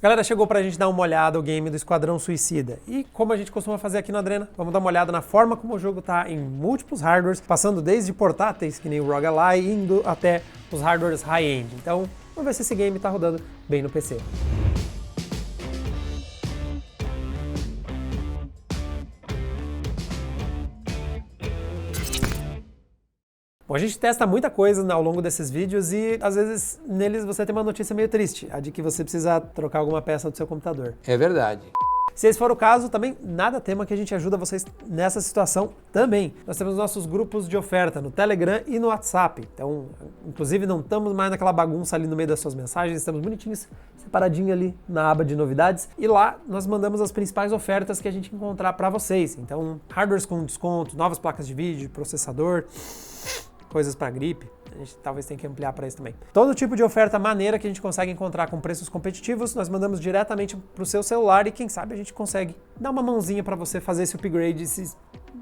Galera, chegou pra gente dar uma olhada no game do Esquadrão Suicida. E como a gente costuma fazer aqui no Adrena, vamos dar uma olhada na forma como o jogo tá em múltiplos hardwares, passando desde portáteis, que nem o ROG Ally, indo até os hardwares high-end. Então, vamos ver se esse game tá rodando bem no PC. Bom, a gente testa muita coisa ao longo desses vídeos e às vezes neles você tem uma notícia meio triste, a de que você precisa trocar alguma peça do seu computador. É verdade. Se esse for o caso, também nada tema que a gente ajuda vocês nessa situação também. Nós temos nossos grupos de oferta no Telegram e no WhatsApp. Então, inclusive, não estamos mais naquela bagunça ali no meio das suas mensagens, estamos bonitinhos, separadinho ali na aba de novidades. E lá nós mandamos as principais ofertas que a gente encontrar para vocês. Então, hardwares com desconto, novas placas de vídeo, processador, coisas para gripe. A gente talvez tenha que ampliar para isso também. Todo tipo de oferta maneira que a gente consegue encontrar com preços competitivos, nós mandamos diretamente para o seu celular e quem sabe a gente consegue dar uma mãozinha para você fazer esse upgrade se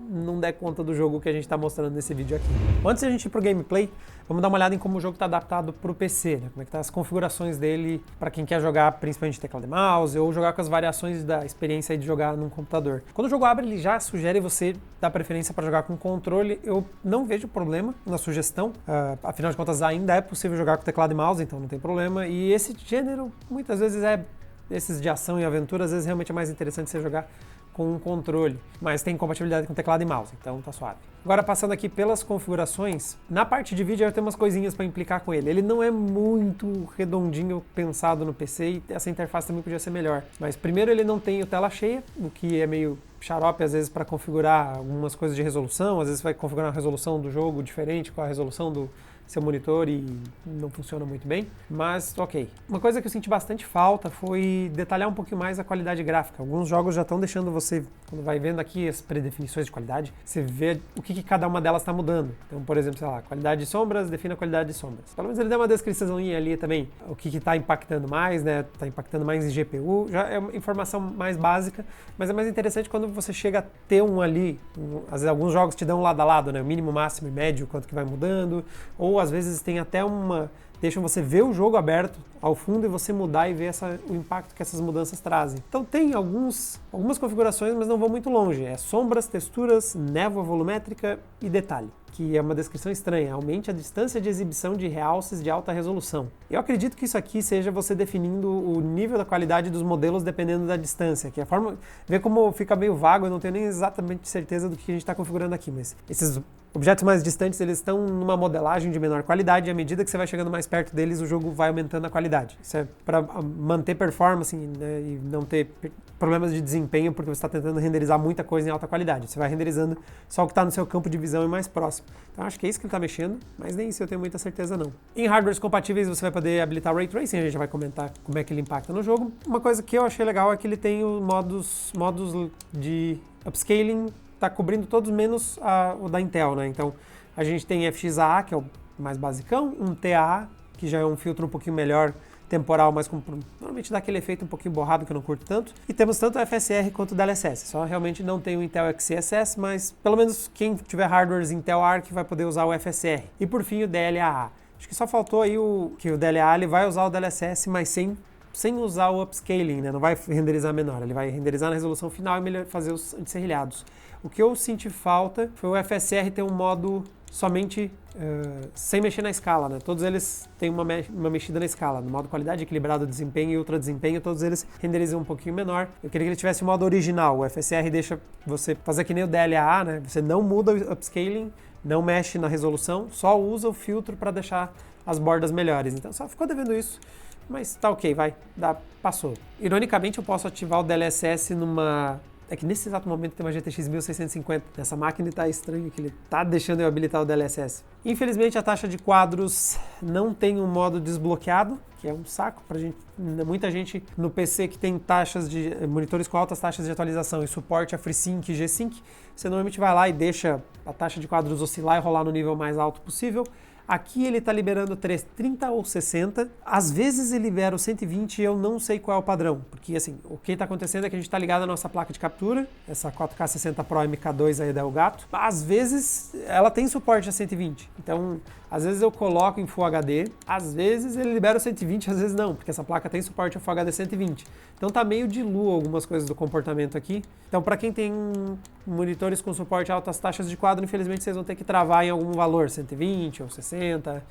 não der conta do jogo que a gente está mostrando nesse vídeo aqui. Antes de a gente ir para o gameplay, vamos dar uma olhada em como o jogo está adaptado para o PC, né? Como é que tá as configurações dele para quem quer jogar principalmente teclado e mouse ou jogar com as variações da experiência de jogar num computador. Quando o jogo abre, ele já sugere você dar preferência para jogar com controle. Eu não vejo problema na sugestão, afinal de contas ainda é possível jogar com teclado e mouse, então não tem problema. E esse gênero muitas vezes esses de ação e aventura, às vezes realmente é mais interessante você jogar com um controle, mas tem compatibilidade com teclado e mouse, então tá suave. Agora passando aqui pelas configurações, na parte de vídeo eu tenho umas coisinhas para implicar com ele. Ele não é muito redondinho pensado no PC e essa interface também podia ser melhor. Mas primeiro ele não tem o tela cheia, o que é meio xarope às vezes para configurar algumas coisas de resolução, às vezes você vai configurar uma resolução do jogo diferente com a resolução do seu monitor e não funciona muito bem, mas ok. Uma coisa que eu senti bastante falta foi detalhar um pouquinho mais a qualidade gráfica. Alguns jogos já estão deixando você, quando vai vendo aqui as predefinições de qualidade, você vê o que cada uma delas está mudando. Então, por exemplo, sei lá, qualidade de sombras, defina a qualidade de sombras. Pelo menos ele dá uma descriçãozinha ali também, o que está impactando mais, né? Está impactando mais em GPU, já é uma informação mais básica, mas é mais interessante quando você chega a ter um ali, às vezes alguns jogos te dão lado a lado, né? O mínimo, máximo e médio, quanto que vai mudando, ou às vezes tem até deixam você ver o jogo aberto ao fundo e você mudar e ver o impacto que essas mudanças trazem. Então tem algumas configurações, mas não vão muito longe. É sombras, texturas, névoa volumétrica e detalhe, que é uma descrição estranha. Aumente a distância de exibição de realces de alta resolução. Eu acredito que isso aqui seja você definindo o nível da qualidade dos modelos dependendo da distância, que a forma, vê como fica meio vago, eu não tenho nem exatamente certeza do que a gente está configurando aqui, mas esses objetos mais distantes, eles estão numa modelagem de menor qualidade e à medida que você vai chegando mais perto deles, o jogo vai aumentando a qualidade. Isso é para manter performance, né, e não ter problemas de desempenho porque você está tentando renderizar muita coisa em alta qualidade. Você vai renderizando só o que está no seu campo de visão e mais próximo. Então acho que é isso que ele está mexendo, mas nem isso eu tenho muita certeza não. Em hardwares compatíveis você vai poder habilitar o Ray Tracing, a gente já vai comentar como é que ele impacta no jogo. Uma coisa que eu achei legal é que ele tem os modos de upscaling, está cobrindo todos menos o da Intel, né? Então a gente tem FXAA, que é o mais basicão, um TAA, que já é um filtro um pouquinho melhor, temporal, mas normalmente dá aquele efeito um pouquinho borrado que eu não curto tanto. E temos tanto o FSR quanto o DLSS. Só realmente não tem o Intel XeSS, mas pelo menos quem tiver hardwares Intel Arc vai poder usar o FSR. E por fim o DLAA. Acho que só faltou aí que o DLAA ele vai usar o DLSS, mas sem usar o upscaling, né? Não vai renderizar menor, ele vai renderizar na resolução final e fazer os antisserrilhados. O que eu senti falta foi o FSR ter um modo somente sem mexer na escala, né? Todos eles têm uma mexida na escala, no modo qualidade, equilibrado, desempenho e ultra desempenho, todos eles renderizam um pouquinho menor. Eu queria que ele tivesse o modo original, o FSR deixa você fazer que nem o DLAA, né? Você não muda o upscaling, não mexe na resolução, só usa o filtro para deixar as bordas melhores. Então só ficou devendo isso. Mas tá ok, passou. Ironicamente eu posso ativar o DLSS É que nesse exato momento tem uma GTX 1650 nessa máquina e tá estranho que ele tá deixando eu habilitar o DLSS. Infelizmente a taxa de quadros não tem um modo desbloqueado, que é um saco pra gente. Muita gente no PC que tem taxas de monitores com altas taxas de atualização e suporte a FreeSync e G-Sync, você normalmente vai lá e deixa a taxa de quadros oscilar e rolar no nível mais alto possível. Aqui ele está liberando 30 ou 60. Às vezes ele libera o 120 e eu não sei qual é o padrão. Porque assim, o que está acontecendo é que a gente está ligado à nossa placa de captura, essa 4K 60 Pro MK2 aí da Elgato. Às vezes ela tem suporte a 120. Então, às vezes eu coloco em Full HD, às vezes ele libera o 120, às vezes não, porque essa placa tem suporte a Full HD 120. Então tá meio de lua algumas coisas do comportamento aqui. Então para quem tem monitores com suporte a altas taxas de quadro, infelizmente vocês vão ter que travar em algum valor, 120 ou 60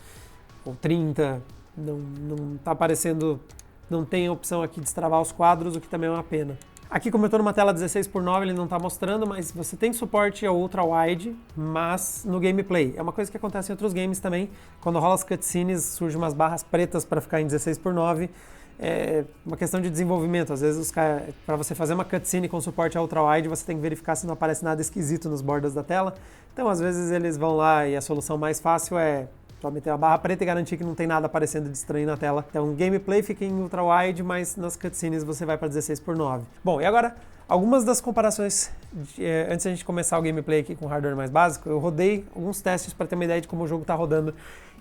ou 30. Não tá aparecendo, não tem a opção aqui de destravar os quadros, o que também é uma pena. Aqui, como eu estou numa tela 16:9, ele não está mostrando, mas você tem suporte a Ultra Wide, mas no gameplay. É uma coisa que acontece em outros games também. Quando rola as cutscenes, surgem umas barras pretas para ficar em 16:9. É uma questão de desenvolvimento. Às vezes, para você fazer uma cutscene com suporte a Ultra Wide, você tem que verificar se não aparece nada esquisito nos bordas da tela. Então, às vezes, eles vão lá e a solução mais fácil é só meter a barra preta e garantir que não tem nada aparecendo de estranho na tela. Então, gameplay fica em Ultra Wide, mas nas cutscenes você vai para 16:9. Bom, e agora, algumas das comparações, antes de a gente começar o gameplay aqui com o hardware mais básico, eu rodei alguns testes para ter uma ideia de como o jogo está rodando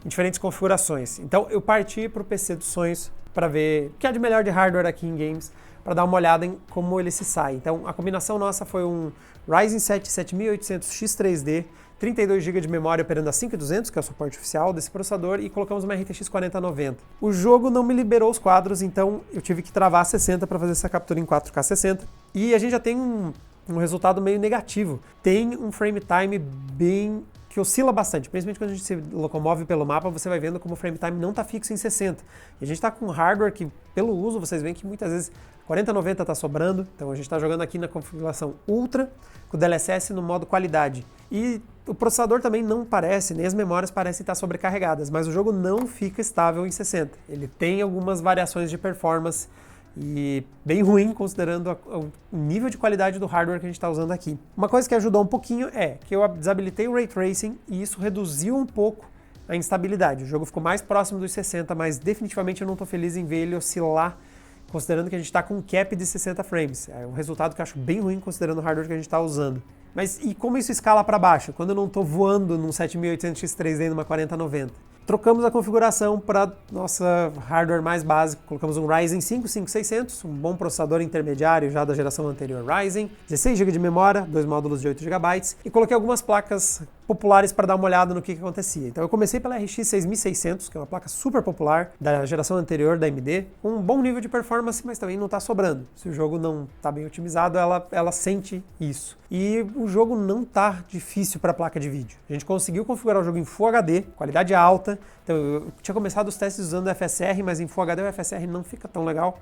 em diferentes configurações. Então, eu parti para o PC dos sonhos para ver o que há de melhor de hardware aqui em games, para dar uma olhada em como ele se sai. Então, a combinação nossa foi um Ryzen 7 7800X 3D, 32 GB de memória operando a 5200, que é o suporte oficial desse processador, e colocamos uma RTX 4090. O jogo não me liberou os quadros, então eu tive que travar 60 para fazer essa captura em 4K 60. E a gente já tem um resultado meio negativo. Tem um frame time bem que oscila bastante, principalmente quando a gente se locomove pelo mapa, você vai vendo como o frame time não está fixo em 60. E a gente está com hardware que, pelo uso, vocês veem que muitas vezes 4090 está sobrando, então a gente está jogando aqui na configuração Ultra, com o DLSS no modo qualidade. E o processador também não parece, nem as memórias parecem estar sobrecarregadas, mas o jogo não fica estável em 60. Ele tem algumas variações de performance e bem ruim considerando o nível de qualidade do hardware que a gente está usando aqui. Uma coisa que ajudou um pouquinho é que eu desabilitei o Ray Tracing e isso reduziu um pouco a instabilidade. O jogo ficou mais próximo dos 60, mas definitivamente eu não estou feliz em ver ele oscilar, considerando que a gente está com um cap de 60 frames. É um resultado que eu acho bem ruim considerando o hardware que a gente está usando. Mas e como isso escala para baixo? Quando eu não estou voando num 7800X 3D numa 4090? Trocamos a configuração para nossa hardware mais básico. Colocamos um Ryzen 5 5600, um bom processador intermediário já da geração anterior Ryzen, 16 GB de memória, 2 módulos de 8 GB, e coloquei algumas placas populares para dar uma olhada no que acontecia. Então eu comecei pela RX 6600, que é uma placa super popular da geração anterior da AMD, com um bom nível de performance, mas também não está sobrando. Se o jogo não está bem otimizado, ela sente isso. E o jogo não está difícil para a placa de vídeo. A gente conseguiu configurar o jogo em Full HD, qualidade alta. Então eu tinha começado os testes usando o FSR, mas em Full HD o FSR não fica tão legal.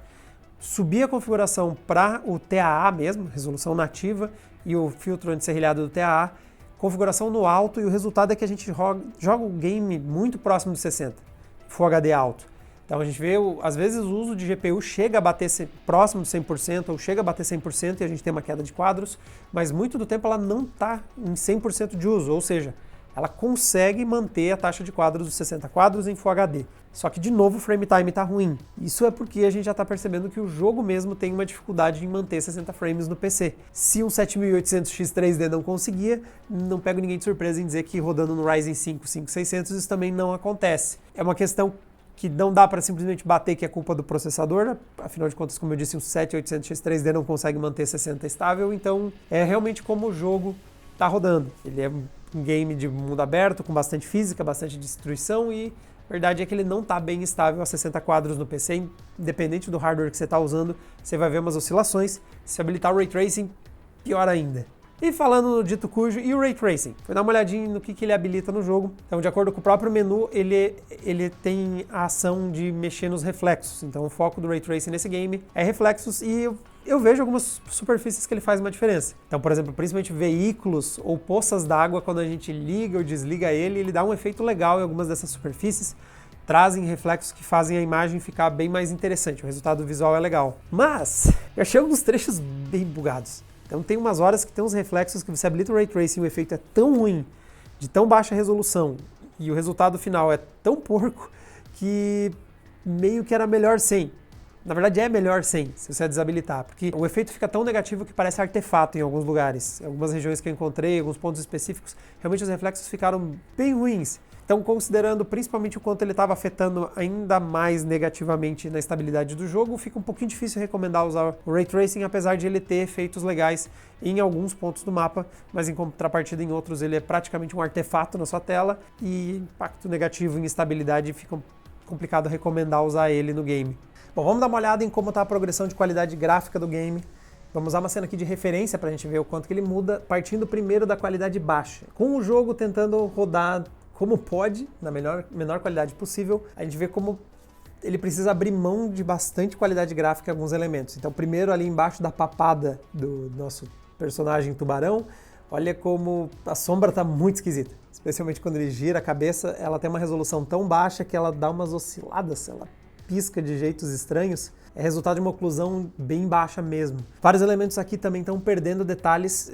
Subi a configuração para o TAA mesmo, resolução nativa, e o filtro anti-serrilhado do TAA, configuração no alto, e o resultado é que a gente joga o game muito próximo de 60, Full HD alto. Então a gente vê, às vezes o uso de GPU chega a bater próximo de 100% ou chega a bater 100% e a gente tem uma queda de quadros, mas muito do tempo ela não está em 100% de uso, ou seja, ela consegue manter a taxa de quadros dos 60 quadros em Full HD. Só que de novo o frame time está ruim. Isso é porque a gente já está percebendo que o jogo mesmo tem uma dificuldade em manter 60 frames no PC. Se um 7800X 3D não conseguia, não pego ninguém de surpresa em dizer que rodando no Ryzen 5 5600 isso também não acontece. É uma questão que não dá para simplesmente bater que é culpa do processador, né? Afinal de contas, como eu disse, um 7800X 3D não consegue manter 60 estável, então é realmente como o jogo está rodando. Ele é um game de mundo aberto, com bastante física, bastante destruição, e a verdade é que ele não está bem estável a 60 quadros no PC, independente do hardware que você está usando, você vai ver umas oscilações. Se habilitar o Ray Tracing, pior ainda. E falando no dito cujo, e o Ray Tracing? Fui dar uma olhadinha no que ele habilita no jogo. Então, de acordo com o próprio menu, ele tem a ação de mexer nos reflexos. Então, o foco do Ray Tracing nesse game é reflexos, e eu vejo algumas superfícies que ele faz uma diferença. Então, por exemplo, principalmente veículos ou poças d'água, quando a gente liga ou desliga ele dá um efeito legal em algumas dessas superfícies, trazem reflexos que fazem a imagem ficar bem mais interessante. O resultado visual é legal. Mas, eu achei alguns trechos bem bugados. Então tem umas horas que tem uns reflexos que você habilita o Ray Tracing e o efeito é tão ruim, de tão baixa resolução, e o resultado final é tão porco, que meio que era melhor sem. Na verdade é melhor sem, se você desabilitar, porque o efeito fica tão negativo que parece artefato em alguns lugares. Em algumas regiões que eu encontrei, alguns pontos específicos, realmente os reflexos ficaram bem ruins. Então, considerando principalmente o quanto ele estava afetando ainda mais negativamente na estabilidade do jogo, fica um pouquinho difícil recomendar usar o Ray Tracing, apesar de ele ter efeitos legais em alguns pontos do mapa, mas em contrapartida em outros ele é praticamente um artefato na sua tela e impacto negativo em estabilidade fica complicado recomendar usar ele no game. Bom, vamos dar uma olhada em como está a progressão de qualidade gráfica do game. Vamos usar uma cena aqui de referência para a gente ver o quanto que ele muda, partindo primeiro da qualidade baixa. Com o jogo tentando rodar como pode, na menor qualidade possível, a gente vê como ele precisa abrir mão de bastante qualidade gráfica em alguns elementos. Então, primeiro ali embaixo da papada do nosso personagem tubarão, olha como a sombra está muito esquisita. Especialmente quando ele gira a cabeça, ela tem uma resolução tão baixa que ela dá umas osciladas, ela pisca de jeitos estranhos. É resultado de uma oclusão bem baixa mesmo. Vários elementos aqui também estão perdendo detalhes.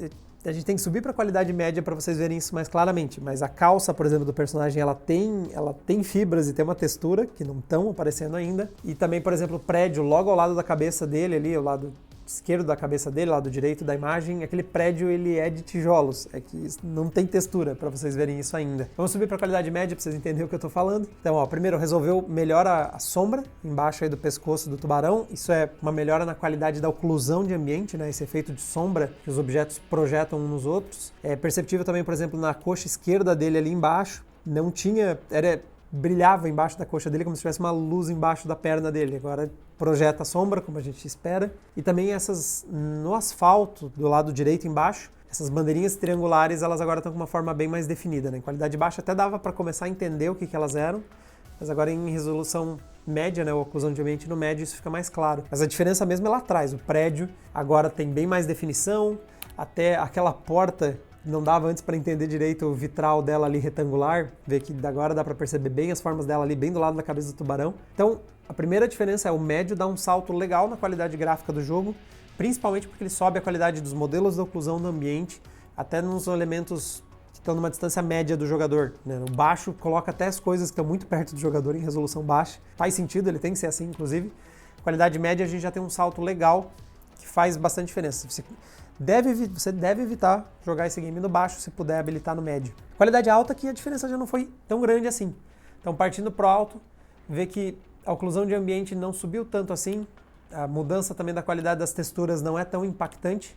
A gente tem que subir para a qualidade média para vocês verem isso mais claramente, mas a calça, por exemplo, do personagem, ela tem fibras e tem uma textura que não estão aparecendo ainda. E também, por exemplo, o prédio logo ao lado da cabeça dele ali, ao lado esquerdo da cabeça dele, lado direito da imagem, aquele prédio ele é de tijolos, é que não tem textura para vocês verem isso ainda. Vamos subir para a qualidade média para vocês entenderem o que eu estou falando. Então, ó, primeiro resolveu melhora a sombra embaixo aí do pescoço do tubarão, isso é uma melhora na qualidade da oclusão de ambiente, né, esse efeito de sombra que os objetos projetam uns nos outros. É perceptível também, por exemplo, na coxa esquerda dele ali embaixo, não tinha, brilhava embaixo da coxa dele como se tivesse uma luz embaixo da perna dele. Agora projeta a sombra, como a gente espera. E também essas, no asfalto, do lado direito embaixo, essas bandeirinhas triangulares, elas agora estão com uma forma bem mais definida, né? Em qualidade baixa até dava para começar a entender o que elas eram, mas agora em resolução média, né, ou oclusão de ambiente no médio, isso fica mais claro. Mas a diferença mesmo é lá atrás. O prédio agora tem bem mais definição, até aquela porta não dava antes para entender direito o vitral dela ali retangular, ver que agora dá para perceber bem as formas dela ali bem do lado da cabeça do tubarão. Então, a primeira diferença é o médio dá um salto legal na qualidade gráfica do jogo, principalmente porque ele sobe a qualidade dos modelos da oclusão no ambiente, até nos elementos que estão numa distância média do jogador, né? O baixo coloca até as coisas que estão muito perto do jogador em resolução baixa. Faz sentido, ele tem que ser assim, inclusive. Qualidade média a gente já tem um salto legal que faz bastante diferença. Você deve evitar jogar esse game no baixo se puder habilitar no médio. Qualidade alta que a diferença já não foi tão grande assim. Então, partindo pro alto, vê que a oclusão de ambiente não subiu tanto assim, a mudança também da qualidade das texturas não é tão impactante.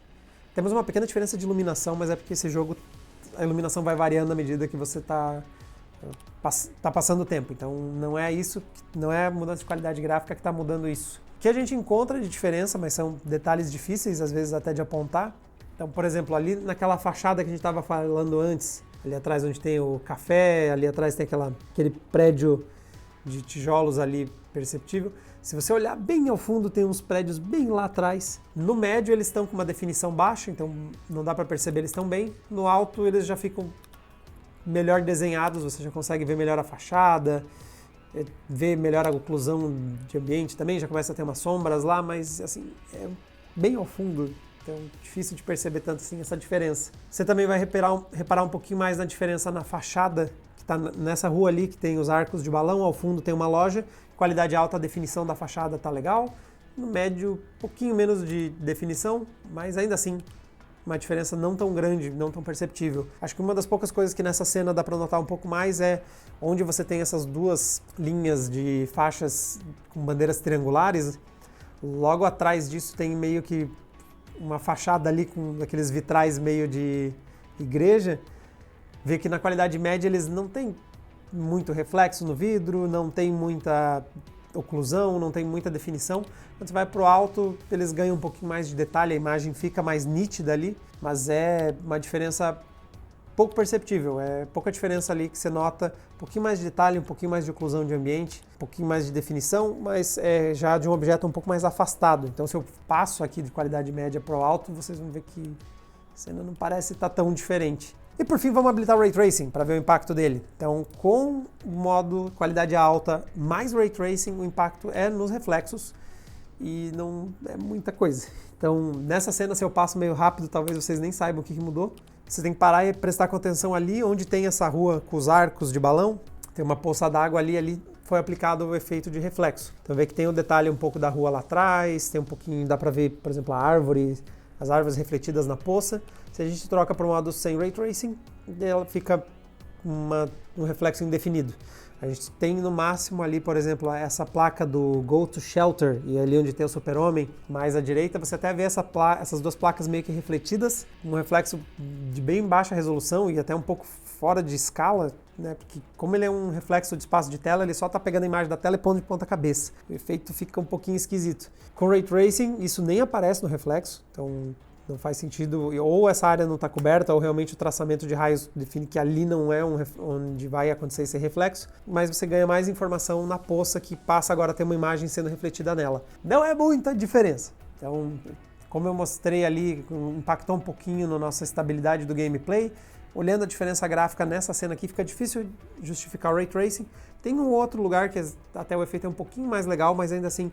Temos uma pequena diferença de iluminação, mas é porque esse jogo, a iluminação vai variando à medida que você está passando o tempo. Então, não é isso, não é a mudança de qualidade gráfica que está mudando isso. O que a gente encontra de diferença, mas são detalhes difíceis, às vezes até de apontar. Então, por exemplo, ali naquela fachada que a gente estava falando antes, ali atrás onde tem o café, ali atrás tem aquele prédio de tijolos ali perceptível. Se você olhar bem ao fundo, tem uns prédios bem lá atrás. No médio eles estão com uma definição baixa, então não dá para perceber, eles estão bem. No alto eles já ficam melhor desenhados, você já consegue ver melhor a fachada, ver melhor a oclusão de ambiente também, já começa a ter umas sombras lá, mas assim, é bem ao fundo, então difícil de perceber tanto assim essa diferença. Você também vai reparar um pouquinho mais na diferença na fachada, que está nessa rua ali, que tem os arcos de balão, ao fundo tem uma loja, qualidade alta, a definição da fachada tá legal, no médio, um pouquinho menos de definição, mas ainda assim, uma diferença não tão grande, não tão perceptível. Acho que uma das poucas coisas que nessa cena dá para notar um pouco mais é onde você tem essas duas linhas de faixas com bandeiras triangulares, logo atrás disso tem meio que uma fachada ali com aqueles vitrais meio de igreja. Vê que na qualidade média eles não têm muito reflexo no vidro, não tem muita oclusão, não tem muita definição. Quando você vai para o alto, eles ganham um pouquinho mais de detalhe, a imagem fica mais nítida ali, mas é uma diferença pouco perceptível, é pouca diferença ali que você nota, um pouquinho mais de detalhe, um pouquinho mais de oclusão de ambiente, um pouquinho mais de definição, mas é já de um objeto um pouco mais afastado. Então, se eu passo aqui de qualidade média para o alto, vocês vão ver que a cena não parece estar tão diferente. E por fim, vamos habilitar o Ray Tracing para ver o impacto dele. Então, com o modo qualidade alta mais Ray Tracing, o impacto é nos reflexos e não é muita coisa. Então, nessa cena, se eu passo meio rápido, talvez vocês nem saibam o que mudou. Você tem que parar e prestar atenção ali, onde tem essa rua com os arcos de balão, tem uma poça d'água ali foi aplicado o efeito de reflexo. Então, vê que tem o detalhe um pouco da rua lá atrás, tem um pouquinho, dá para ver, por exemplo, a árvore, as árvores refletidas na poça. Se a gente troca para o modo sem Ray Tracing, ela fica um reflexo indefinido. A gente tem no máximo ali, por exemplo, essa placa do Go to Shelter, e ali onde tem o Super-Homem, mais à direita, você até vê essas duas placas meio que refletidas, um reflexo de bem baixa resolução e até um pouco fora de escala, né? Porque como ele é um reflexo de espaço de tela, ele só está pegando a imagem da tela e pondo de ponta cabeça. O efeito fica um pouquinho esquisito. Com Ray Tracing, isso nem aparece no reflexo, então não faz sentido, ou essa área não está coberta, ou realmente o traçamento de raios define que ali não é onde vai acontecer esse reflexo, mas você ganha mais informação na poça que passa agora a ter uma imagem sendo refletida nela. Não é muita diferença. Então, como eu mostrei ali, impactou um pouquinho na nossa estabilidade do gameplay. Olhando a diferença gráfica nessa cena aqui, fica difícil justificar o Ray Tracing. Tem um outro lugar que até o efeito é um pouquinho mais legal, mas ainda assim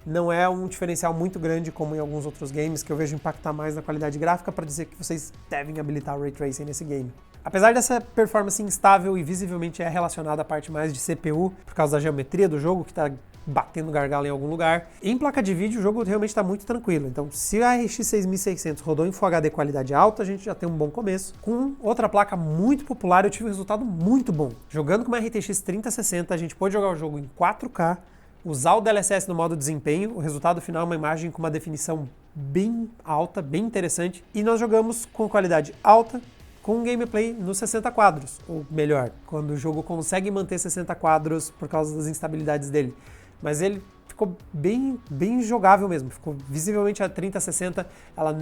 não é um diferencial muito grande como em alguns outros games que eu vejo impactar mais na qualidade gráfica para dizer que vocês devem habilitar o Ray Tracing nesse game. Apesar dessa performance instável e visivelmente é relacionada à parte mais de CPU, por causa da geometria do jogo que está batendo gargalo em algum lugar, em placa de vídeo o jogo realmente está muito tranquilo. Então, se a RX 6600 rodou em Full HD qualidade alta, a gente já tem um bom começo. Com outra placa muito popular, eu tive um resultado muito bom. Jogando com uma RTX 3060, a gente pôde jogar o jogo em 4K, usar o DLSS no modo desempenho, o resultado final é uma imagem com uma definição bem alta, bem interessante, e nós jogamos com qualidade alta, com gameplay nos 60 quadros, ou melhor, quando o jogo consegue manter 60 quadros por causa das instabilidades dele. Mas ele ficou bem jogável mesmo, ficou visivelmente a 3060, ela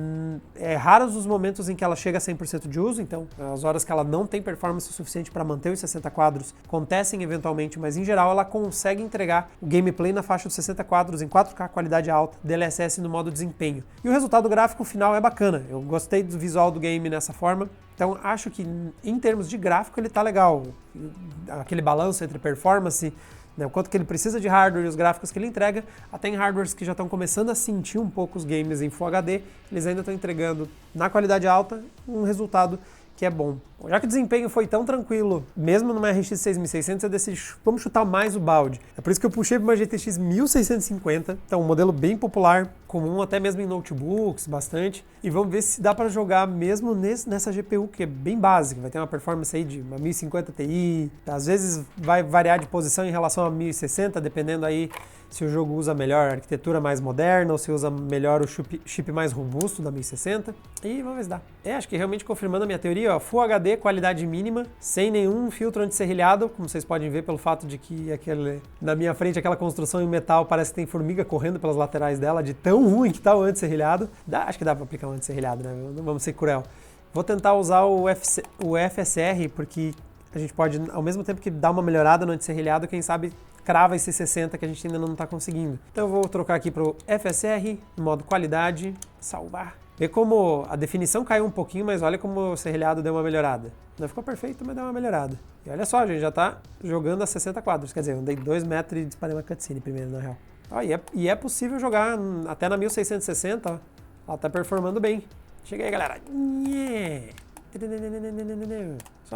é raros os momentos em que ela chega a 100% de uso, então as horas que ela não tem performance suficiente para manter os 60 quadros acontecem eventualmente, mas em geral ela consegue entregar o gameplay na faixa dos 60 quadros em 4K, qualidade alta, DLSS no modo desempenho. E o resultado gráfico final é bacana, eu gostei do visual do game nessa forma, então acho que em termos de gráfico ele tá legal, aquele balanço entre performance, o quanto que ele precisa de hardware e os gráficos que ele entrega, até em hardwares que já estão começando a sentir um pouco os games em Full HD, eles ainda estão entregando na qualidade alta um resultado que é bom. Já que o desempenho foi tão tranquilo, mesmo numa RX 6600, eu decidi, vamos chutar mais o balde. É por isso que eu puxei para uma GTX 1650, então um modelo bem popular, comum até mesmo em notebooks, bastante, e vamos ver se dá para jogar mesmo nessa GPU, que é bem básica, vai ter uma performance aí de uma 1050 Ti, às vezes vai variar de posição em relação a 1060, dependendo aí se o jogo usa melhor a arquitetura mais moderna ou se usa melhor o chip mais robusto da 1060. E vamos ver se dá. Acho que realmente confirmando a minha teoria, ó, Full HD, qualidade mínima, sem nenhum filtro anti-serrilhado, como vocês podem ver pelo fato de que na minha frente aquela construção em metal parece que tem formiga correndo pelas laterais dela, de tão ruim que tá o anti-serrilhado. Acho que dá pra aplicar um anti-serrilhado, né? Não vamos ser cruel. Vou tentar usar o FSR, porque a gente pode, ao mesmo tempo que dar uma melhorada no anti-serrilhado, quem sabe crava esse 60 que a gente ainda não está conseguindo. Então eu vou trocar aqui para o FSR, no modo qualidade, salvar. Vê como a definição caiu um pouquinho, mas olha como o serrilhado deu uma melhorada. Não ficou perfeito, mas deu uma melhorada. E olha só, a gente já está jogando a 60 quadros, quer dizer, eu andei 2 metros e disparei uma cutscene primeiro, na real. Ó, e é possível jogar até na 1660, ó. Ela tá performando bem. Chega aí, galera.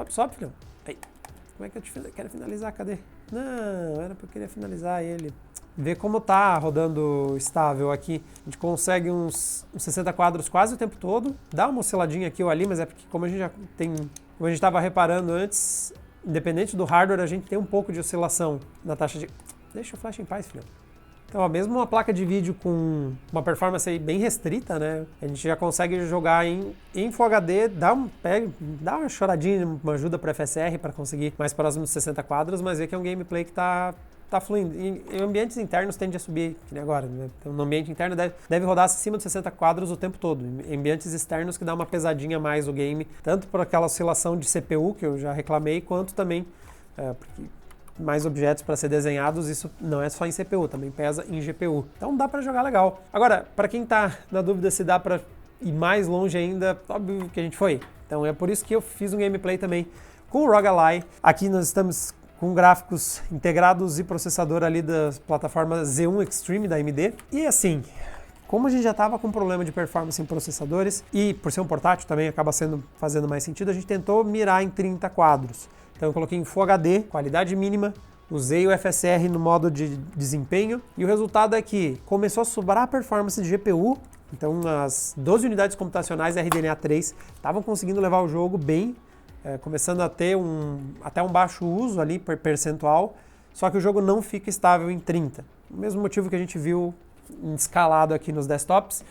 Sobe, filhão. Aí. Como é que eu quero finalizar? Cadê? Não, era porque eu queria finalizar ele. Ver como tá rodando estável aqui. A gente consegue uns 60 quadros quase o tempo todo. Dá uma osciladinha aqui ou ali, mas é porque como a gente já tem... Como a gente estava reparando antes, independente do hardware, a gente tem um pouco de oscilação na taxa de... Deixa o flash em paz, filhão. Então, ó, mesmo uma placa de vídeo com uma performance aí bem restrita, né? A gente já consegue jogar em Full HD, dá uma choradinha, uma ajuda para FSR para conseguir mais próximo dos 60 quadros, mas vê que é um gameplay que tá fluindo. E ambientes internos tende a subir, que nem agora, né? Então, no ambiente interno deve rodar acima de 60 quadros o tempo todo. Em ambientes externos que dá uma pesadinha mais o game, tanto por aquela oscilação de CPU que eu já reclamei, quanto também porque mais objetos para ser desenhados, isso não é só em CPU, também pesa em GPU. Então dá para jogar legal. Agora, para quem tá na dúvida se dá para ir mais longe ainda, óbvio que a gente foi. Então é por isso que eu fiz um gameplay também com o ROG Ally. Aqui nós estamos com gráficos integrados e processador ali da plataforma Z1 Extreme da AMD. E assim, como a gente já estava com problema de performance em processadores, e por ser um portátil também acaba fazendo mais sentido, a gente tentou mirar em 30 quadros. Então eu coloquei em Full HD, qualidade mínima, usei o FSR no modo de desempenho e o resultado é que começou a sobrar a performance de GPU, então as 12 unidades computacionais RDNA 3 estavam conseguindo levar o jogo bem, começando a ter até um baixo uso ali percentual, só que o jogo não fica estável em 30. O mesmo motivo que a gente viu escalado aqui nos desktops,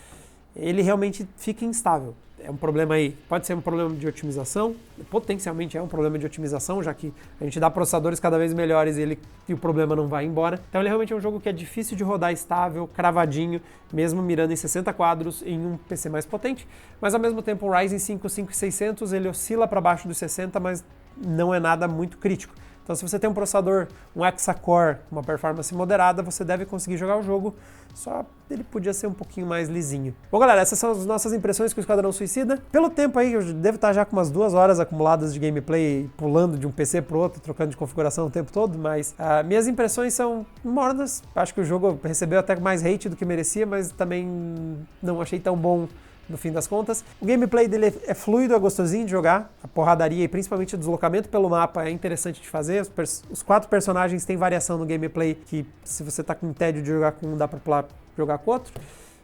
ele realmente fica instável. É um problema aí, pode ser um problema de otimização, potencialmente é um problema de otimização, já que a gente dá processadores cada vez melhores e o problema não vai embora. Então ele realmente é um jogo que é difícil de rodar estável, cravadinho, mesmo mirando em 60 quadros em um PC mais potente, mas ao mesmo tempo o Ryzen 5 5600 ele oscila para baixo dos 60, mas não é nada muito crítico. Então se você tem um processador, um Hexa-Core, uma performance moderada, você deve conseguir jogar o jogo, só ele podia ser um pouquinho mais lisinho. Bom galera, essas são as nossas impressões com o Esquadrão Suicida. Pelo tempo aí, eu devo estar já com umas 2 horas acumuladas de gameplay, pulando de um PC pro outro, trocando de configuração o tempo todo, mas minhas impressões são mornas. Acho que o jogo recebeu até mais hate do que merecia, mas também não achei tão bom no fim das contas. O gameplay dele é fluido, é gostosinho de jogar, a porradaria e principalmente o deslocamento pelo mapa é interessante de fazer. Os 4 personagens têm variação no gameplay que se você tá com tédio de jogar com um, dá pra jogar com outro.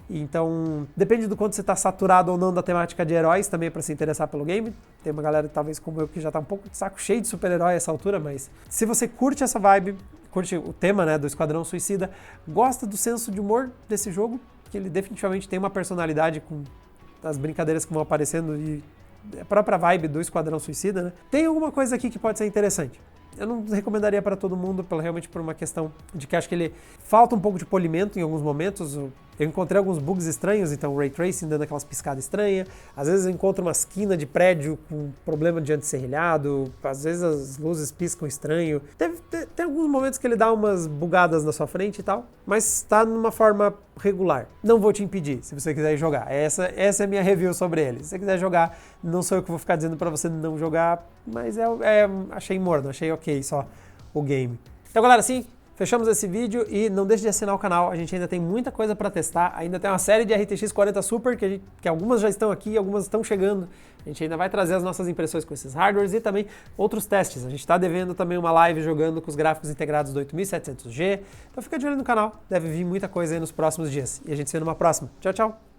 Então, depende do quanto você tá saturado ou não da temática de heróis também para se interessar pelo game. Tem uma galera, talvez como eu, que já tá um pouco de saco cheio de super-herói a essa altura, mas se você curte essa vibe, curte o tema, né, do Esquadrão Suicida, gosta do senso de humor desse jogo, que ele definitivamente tem uma personalidade com as brincadeiras que vão aparecendo e a própria vibe do Esquadrão Suicida, né? Tem alguma coisa aqui que pode ser interessante. Eu não recomendaria para todo mundo, realmente por uma questão de que acho que ele falta um pouco de polimento em alguns momentos. Eu encontrei alguns bugs estranhos, então o Ray Tracing dando aquelas piscadas estranhas. Às vezes eu encontro uma esquina de prédio com problema de anti-serrilhado, às vezes as luzes piscam estranho. Tem alguns momentos que ele dá umas bugadas na sua frente e tal, mas está numa forma regular. Não vou te impedir, se você quiser jogar. Essa é a minha review sobre ele. Se você quiser jogar, não sou eu que vou ficar dizendo para você não jogar, mas achei morno, achei ok só o game. Então galera, assim, fechamos esse vídeo e não deixe de assinar o canal, a gente ainda tem muita coisa para testar, ainda tem uma série de RTX 40 Super, que algumas já estão aqui, algumas estão chegando. A gente ainda vai trazer as nossas impressões com esses hardwares e também outros testes. A gente está devendo também uma live jogando com os gráficos integrados do 8700G, então fica de olho no canal, deve vir muita coisa aí nos próximos dias. E a gente se vê numa próxima. Tchau, tchau!